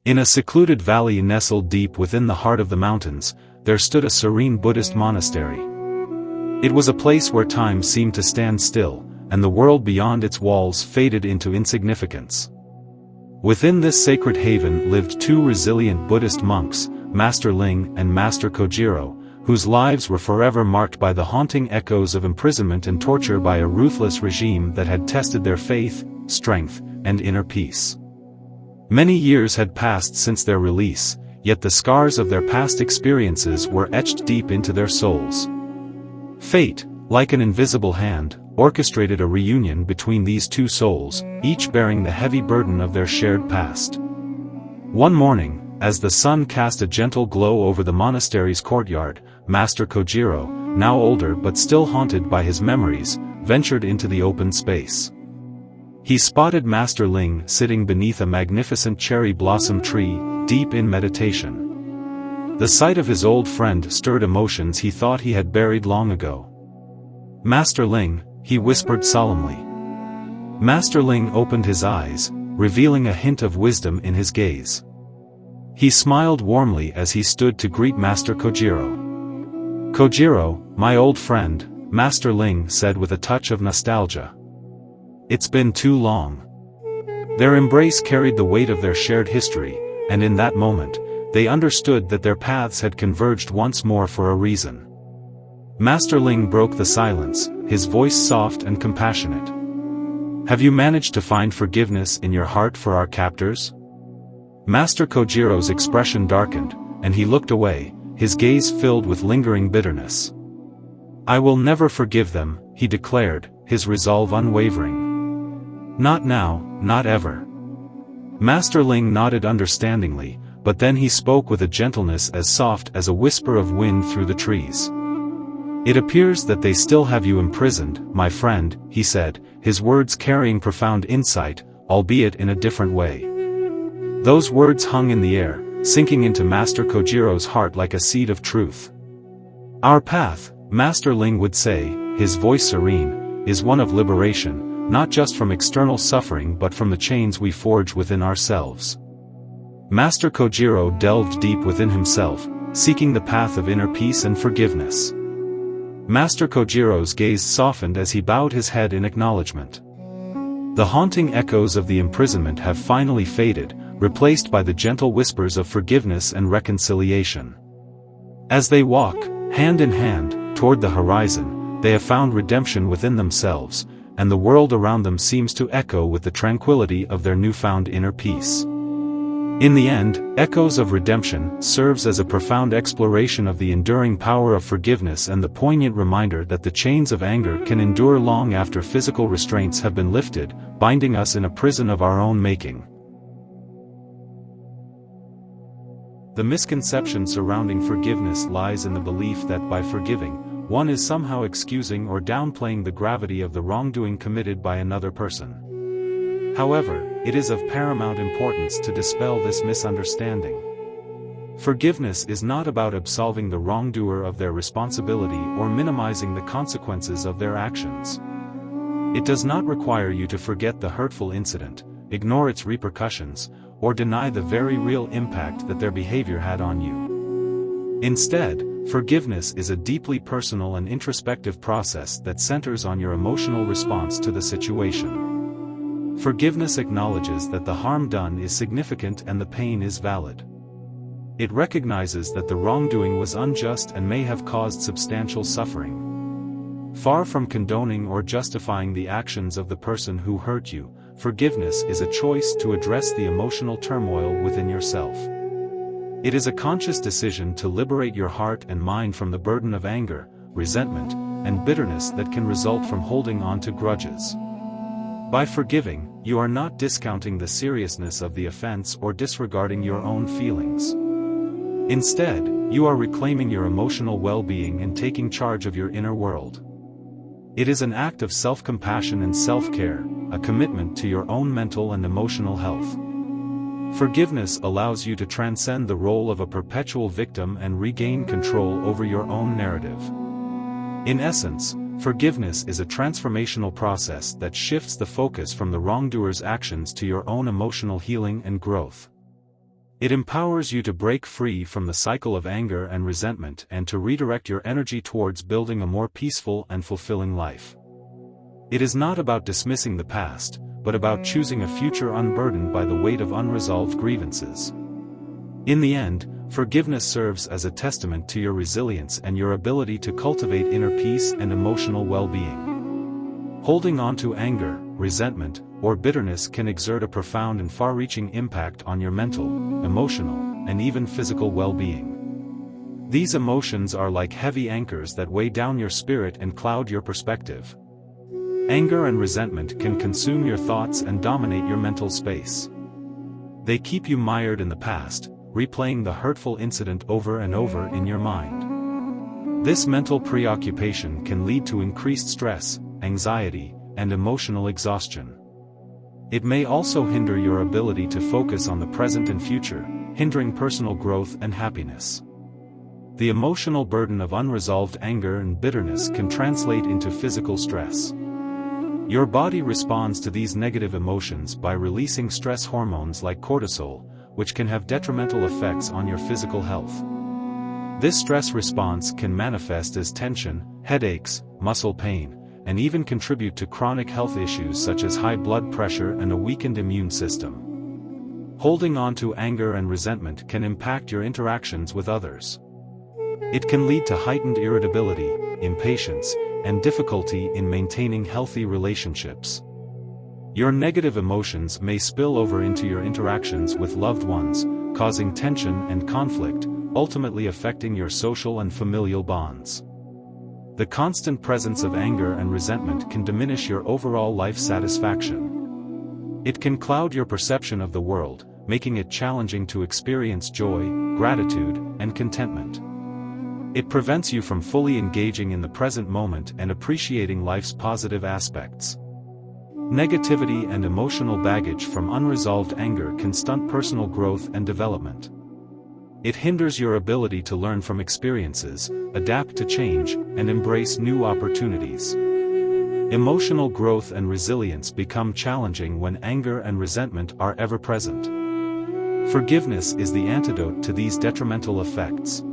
In a secluded valley nestled deep within the heart of the mountains, there stood a serene Buddhist monastery. It was a place where time seemed to stand still, and the world beyond its walls faded into insignificance. Within this sacred haven lived two resilient Buddhist monks, Master Ling and Master Kojiro, whose lives were forever marked by the haunting echoes of imprisonment and torture by a ruthless regime that had tested their faith, strength, and inner peace. Many years had passed since their release, yet the scars of their past experiences were etched deep into their souls. Fate, like an invisible hand, orchestrated a reunion between these two souls, each bearing the heavy burden of their shared past. One morning, as the sun cast a gentle glow over the monastery's courtyard, Master Kojiro, now older but still haunted by his memories, ventured into the open space. He spotted Master Ling sitting beneath a magnificent cherry blossom tree, deep in meditation. The sight of his old friend stirred emotions he thought he had buried long ago. "Master Ling," he whispered solemnly. Master Ling opened his eyes, revealing a hint of wisdom in his gaze. He smiled warmly as he stood to greet Master Kojiro. "Kojiro, my old friend," Master Ling said with a touch of nostalgia. "It's been too long." Their embrace carried the weight of their shared history, and in that moment, they understood that their paths had converged once more for a reason. Master Ling broke the silence, his voice soft and compassionate. "Have you managed to find forgiveness in your heart for our captors?" Master Kojiro's expression darkened, and he looked away, his gaze filled with lingering bitterness. "I will never forgive them," he declared, his resolve unwavering. "Not now, not ever." Master Ling nodded understandingly, but then he spoke with a gentleness as soft as a whisper of wind through the trees. "It appears that they still have you imprisoned, my friend," he said, his words carrying profound insight, albeit in a different way. Those words hung in the air, sinking into Master Kojiro's heart like a seed of truth. "Our path," Master Ling would say, his voice serene, "is one of liberation, not just from external suffering but from the chains we forge within ourselves." Master Kojiro delved deep within himself, seeking the path of inner peace and forgiveness. Master Kojiro's gaze softened as he bowed his head in acknowledgement. The haunting echoes of the imprisonment have finally faded, replaced by the gentle whispers of forgiveness and reconciliation. As they walk, hand in hand, toward the horizon, they have found redemption within themselves, and the world around them seems to echo with the tranquility of their newfound inner peace. In the end, Echoes of Redemption serves as a profound exploration of the enduring power of forgiveness and the poignant reminder that the chains of anger can endure long after physical restraints have been lifted, binding us in a prison of our own making. The misconception surrounding forgiveness lies in the belief that by forgiving, one is somehow excusing or downplaying the gravity of the wrongdoing committed by another person. However, it is of paramount importance to dispel this misunderstanding. Forgiveness is not about absolving the wrongdoer of their responsibility or minimizing the consequences of their actions. It does not require you to forget the hurtful incident, ignore its repercussions, or deny the very real impact that their behavior had on you. Instead, forgiveness is a deeply personal and introspective process that centers on your emotional response to the situation. Forgiveness acknowledges that the harm done is significant and the pain is valid. It recognizes that the wrongdoing was unjust and may have caused substantial suffering. Far from condoning or justifying the actions of the person who hurt you, forgiveness is a choice to address the emotional turmoil within yourself. It is a conscious decision to liberate your heart and mind from the burden of anger, resentment, and bitterness that can result from holding on to grudges. By forgiving, you are not discounting the seriousness of the offense or disregarding your own feelings. Instead, you are reclaiming your emotional well-being and taking charge of your inner world. It is an act of self-compassion and self-care, a commitment to your own mental and emotional health. Forgiveness allows you to transcend the role of a perpetual victim and regain control over your own narrative. In essence, forgiveness is a transformational process that shifts the focus from the wrongdoer's actions to your own emotional healing and growth. It empowers you to break free from the cycle of anger and resentment and to redirect your energy towards building a more peaceful and fulfilling life. It is not about dismissing the past, but about choosing a future unburdened by the weight of unresolved grievances. In the end, forgiveness serves as a testament to your resilience and your ability to cultivate inner peace and emotional well-being. Holding on to anger, resentment, or bitterness can exert a profound and far-reaching impact on your mental, emotional, and even physical well-being. These emotions are like heavy anchors that weigh down your spirit and cloud your perspective. Anger and resentment can consume your thoughts and dominate your mental space. They keep you mired in the past, replaying the hurtful incident over and over in your mind. This mental preoccupation can lead to increased stress, anxiety, and emotional exhaustion. It may also hinder your ability to focus on the present and future, hindering personal growth and happiness. The emotional burden of unresolved anger and bitterness can translate into physical stress. Your body responds to these negative emotions by releasing stress hormones like cortisol, which can have detrimental effects on your physical health. This stress response can manifest as tension, headaches, muscle pain, and even contribute to chronic health issues such as high blood pressure and a weakened immune system. Holding on to anger and resentment can impact your interactions with others. It can lead to heightened irritability, impatience, and difficulty in maintaining healthy relationships. Your negative emotions may spill over into your interactions with loved ones, causing tension and conflict, ultimately affecting your social and familial bonds. The constant presence of anger and resentment can diminish your overall life satisfaction. It can cloud your perception of the world, making it challenging to experience joy, gratitude, and contentment. It prevents you from fully engaging in the present moment and appreciating life's positive aspects. Negativity and emotional baggage from unresolved anger can stunt personal growth and development. It hinders your ability to learn from experiences, adapt to change, and embrace new opportunities. Emotional growth and resilience become challenging when anger and resentment are ever present. Forgiveness is the antidote to these detrimental effects.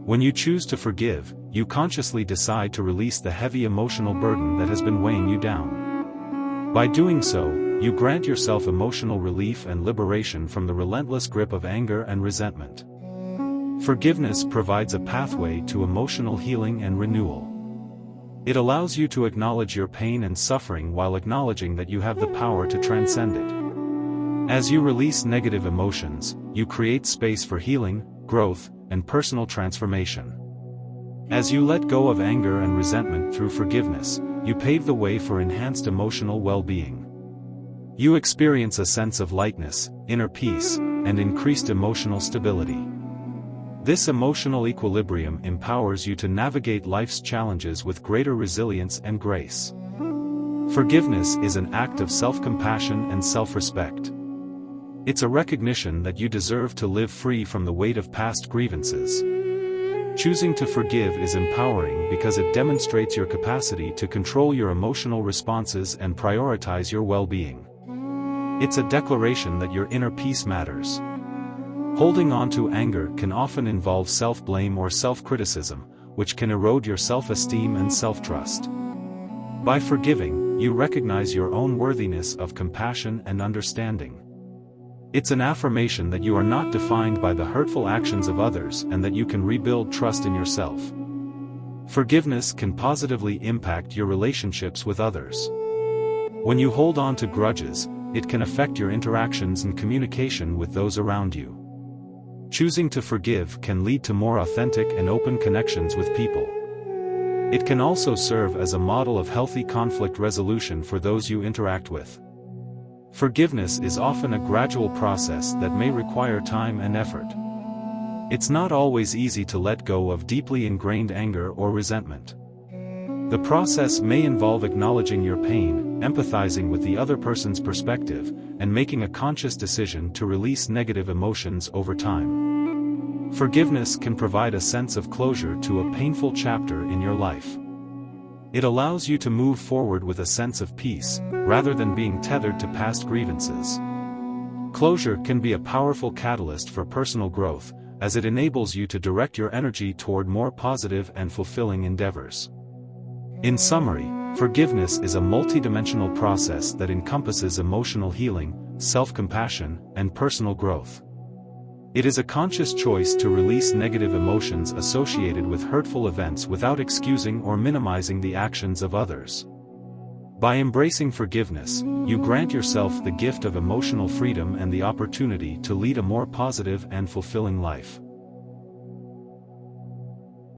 When you choose to forgive, you consciously decide to release the heavy emotional burden that has been weighing you down. By doing so, you grant yourself emotional relief and liberation from the relentless grip of anger and resentment. Forgiveness provides a pathway to emotional healing and renewal. It allows you to acknowledge your pain and suffering while acknowledging that you have the power to transcend it. As you release negative emotions, you create space for healing, growth, and personal transformation. As you let go of anger and resentment through forgiveness, you pave the way for enhanced emotional well-being. You experience a sense of lightness, inner peace, and increased emotional stability. This emotional equilibrium empowers you to navigate life's challenges with greater resilience and grace. Forgiveness is an act of self-compassion and self-respect. It's a recognition that you deserve to live free from the weight of past grievances. Choosing to forgive is empowering because it demonstrates your capacity to control your emotional responses and prioritize your well-being. It's a declaration that your inner peace matters. Holding on to anger can often involve self-blame or self-criticism, which can erode your self-esteem and self-trust. By forgiving, you recognize your own worthiness of compassion and understanding. It's an affirmation that you are not defined by the hurtful actions of others and that you can rebuild trust in yourself. Forgiveness can positively impact your relationships with others. When you hold on to grudges, it can affect your interactions and communication with those around you. Choosing to forgive can lead to more authentic and open connections with people. It can also serve as a model of healthy conflict resolution for those you interact with. Forgiveness is often a gradual process that may require time and effort. It's not always easy to let go of deeply ingrained anger or resentment. The process may involve acknowledging your pain, empathizing with the other person's perspective, and making a conscious decision to release negative emotions over time. Forgiveness can provide a sense of closure to a painful chapter in your life. It allows you to move forward with a sense of peace, rather than being tethered to past grievances. Closure can be a powerful catalyst for personal growth, as it enables you to direct your energy toward more positive and fulfilling endeavors. In summary, forgiveness is a multidimensional process that encompasses emotional healing, self-compassion, and personal growth. It is a conscious choice to release negative emotions associated with hurtful events without excusing or minimizing the actions of others. By embracing forgiveness, you grant yourself the gift of emotional freedom and the opportunity to lead a more positive and fulfilling life.